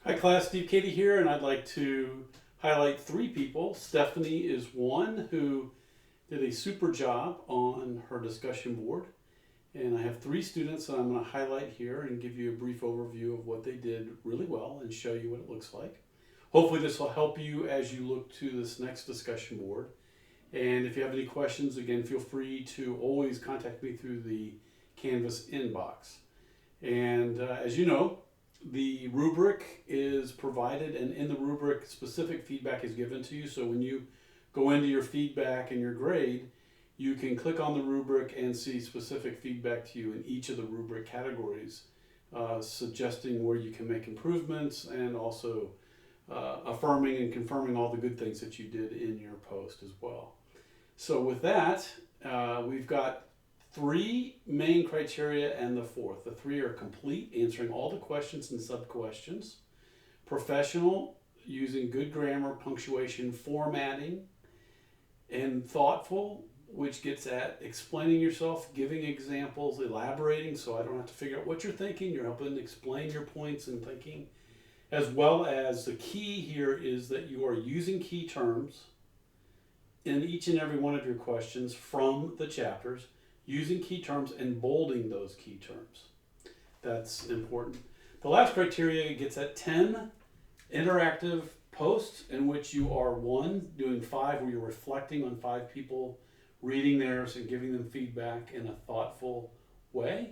Hi class, Steve Katie here, and I'd like to highlight three people. Stephanie is one who did a super job on her discussion board. And I have three students that I'm going to highlight here and give you a brief overview of what they did really well and show you what it looks like. Hopefully this will help you as you look to this next discussion board. And if you have any questions, again, feel free to always contact me through the Canvas inbox. And as you know, the rubric is provided, and in the rubric specific feedback is given to you. So when you go into your feedback and your grade, you can click on the rubric and see specific feedback to you in each of the rubric categories, suggesting where you can make improvements and also affirming and confirming all the good things that you did in your post as well. So with that, we've got three main criteria and the fourth. The three are complete, answering all the questions and sub-questions. Professional, using good grammar, punctuation, formatting. And thoughtful, which gets at explaining yourself, giving examples, elaborating, so I don't have to figure out what you're thinking. You're helping explain your points and thinking. As well as the key here is that you are using key terms in each and every one of your questions from the chapters, using key terms and bolding those key terms. That's important. The last criteria gets at 10 interactive posts in which you are doing 5 where you're reflecting on 5 people reading theirs and giving them feedback in a thoughtful way.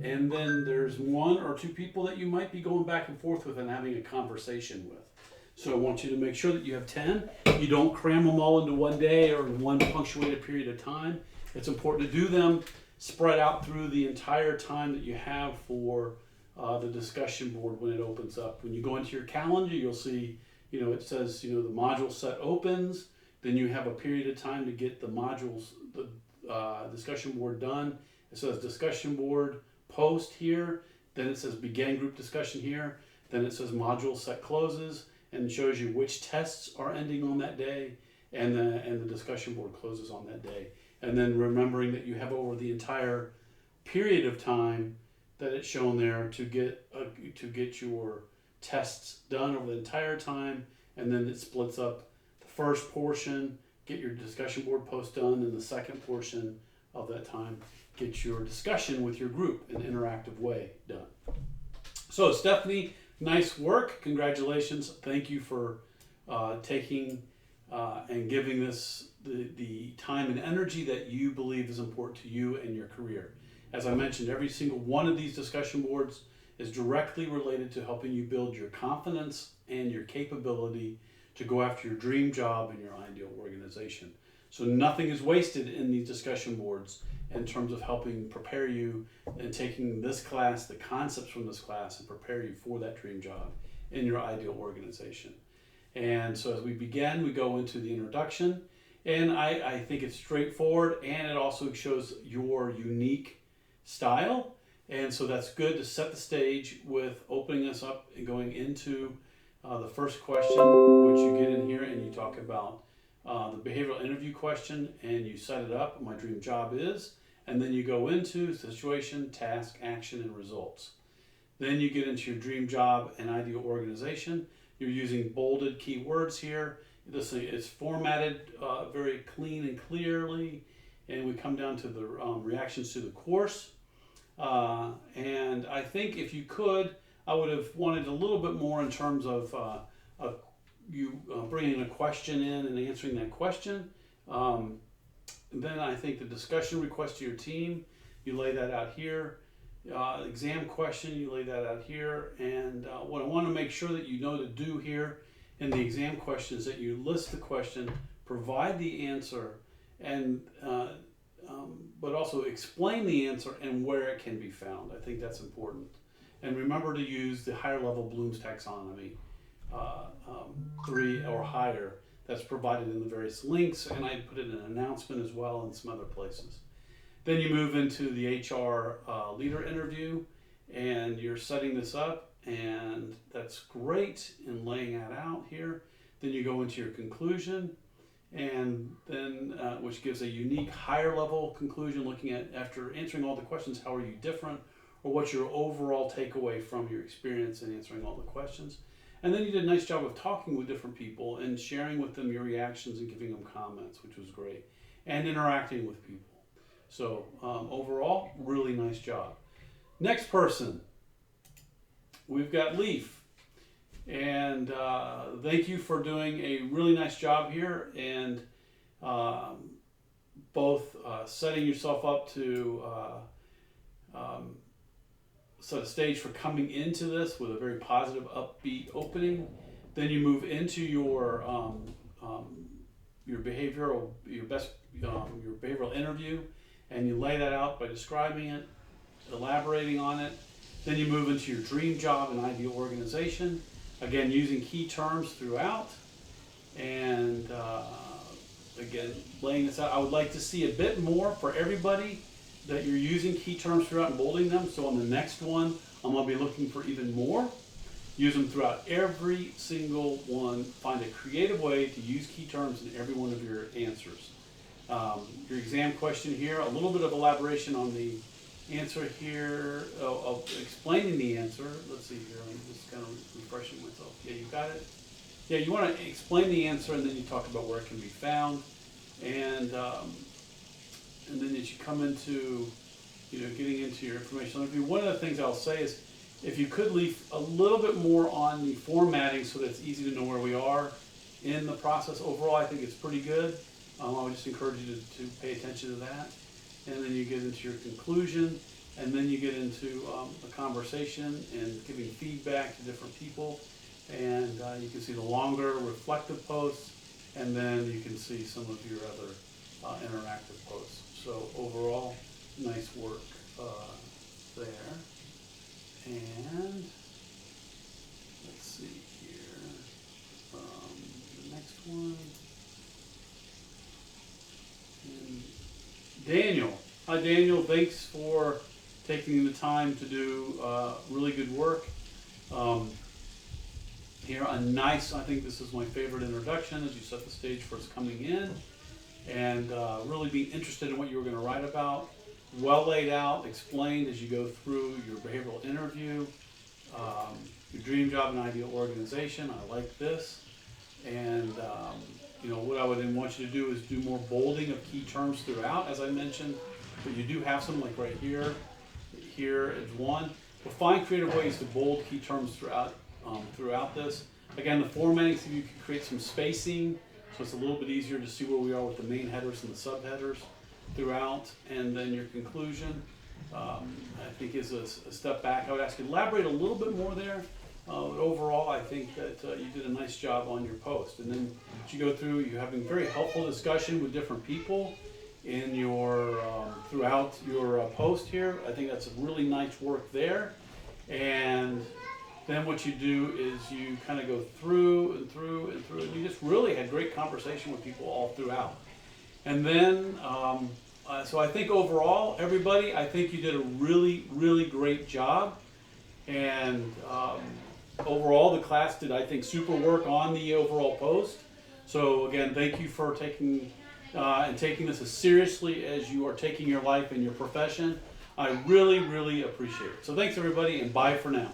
And then there's 1 or 2 people that you might be going back and forth with and having a conversation with. So I want you to make sure that you have 10. You don't cram them all into one day or in one punctuated period of time. It's important to do them spread out through the entire time that you have for the discussion board when it opens up. When you go into your calendar, you'll see, it says, the module set opens. Then you have a period of time to get the modules, the discussion board done. It says discussion board post here. Then it says begin group discussion here. Then it says module set closes and shows you which tests are ending on that day, and the discussion board closes on that day. And then remembering that you have over the entire period of time that it's shown there to get your tests done over the entire time, and then it splits up the first portion, get your discussion board post done, and the second portion of that time, get your discussion with your group in an interactive way done. So Stephanie, nice work. Congratulations. Thank you for taking and giving this the time and energy that you believe is important to you and your career. As I mentioned, every single one of these discussion boards is directly related to helping you build your confidence and your capability to go after your dream job and your ideal organization. So nothing is wasted in these discussion boards in terms of helping prepare you and taking this class, the concepts from this class, and prepare you for that dream job in your ideal organization. And so as we begin, we go into the introduction, and I think it's straightforward, and it also shows your unique style. And so that's good to set the stage with opening us up and going into the first question, which you get in here and you talk about the behavioral interview question, and you set it up, my dream job is, and then you go into situation, task, action, and results. Then you get into your dream job and ideal organization. You're using bolded keywords here. This thing is formatted very clean and clearly, and we come down to the reactions to the course. And I think if you could, I would have wanted a little bit more in terms of you bringing a question in and answering that question. Then I think the discussion request to your team, you lay that out here. Exam question, you lay that out here. And what I want to make sure that you know to do here in the exam question is that you list the question, provide the answer, and but also explain the answer and where it can be found. I think that's important. And remember to use the higher level Bloom's taxonomy 3 or higher that's provided in the various links, and I put it in an announcement as well and some other places. Then you move into the HR leader interview, and you're setting this up, and that's great in laying that out here. Then you go into your conclusion, and then which gives a unique higher level conclusion, looking at, after answering all the questions, how are you different or what's your overall takeaway from your experience in answering all the questions. And then you did a nice job of talking with different people and sharing with them your reactions and giving them comments, which was great, and interacting with people. So overall, really nice job. Next person, we've got Leif. And thank you for doing a really nice job here, and both setting yourself up to set a stage for coming into this with a very positive, upbeat opening. Then you move into your behavioral interview, and you lay that out by describing it, elaborating on it. Then you move into your dream job and ideal organization. Again, using key terms throughout, and again, laying this out. I would like to see a bit more for everybody that you're using key terms throughout and bolding them. So on the next one, I'm going to be looking for even more. Use them throughout every single one. Find a creative way to use key terms in every one of your answers. Your exam question here, a little bit of elaboration on the answer here, of explaining the answer. Let's see here, I'm just kind of refreshing myself. Yeah, you got it? Yeah, you want to explain the answer, and then you talk about where it can be found. And then as you come into, getting into your information overview, one of the things I'll say is, if you could leave a little bit more on the formatting so that it's easy to know where we are in the process. Overall, I think it's pretty good. I would just encourage you to pay attention to that. And then you get into your conclusion, and then you get into a conversation and giving feedback to different people. And you can see the longer reflective posts, and then you can see some of your other interactive posts. So overall, nice work there. And let's see here, the next one. And Daniel. Hi Daniel, thanks for taking the time to do really good work. Here, I think this is my favorite introduction as you set the stage for us coming in, and really being interested in what you were going to write about. Well laid out, explained as you go through your behavioral interview, your dream job and ideal organization. I like this. And what I would then want you to do is do more bolding of key terms throughout, as I mentioned. But you do have some, like right here. Here is one. But find creative ways to bold key terms throughout this. Again, the formatting, so you can create some spacing, so it's a little bit easier to see where we are with the main headers and the subheaders throughout. And then your conclusion, I think, is a step back. I would ask you to elaborate a little bit more there. But overall, I think that you did a nice job on your post. And then as you go through, you're having very helpful discussion with different people in your throughout your post here. I think that's a really nice work there. And then what you do is you kind of go through and through and through, and you just really had great conversation with people all throughout. And then, so I think overall, everybody, I think you did a really, really great job. And overall, the class did, I think, super work on the overall post. So again, thank you for taking this as seriously as you are taking your life and your profession. I really, really appreciate it. So thanks everybody, and bye for now.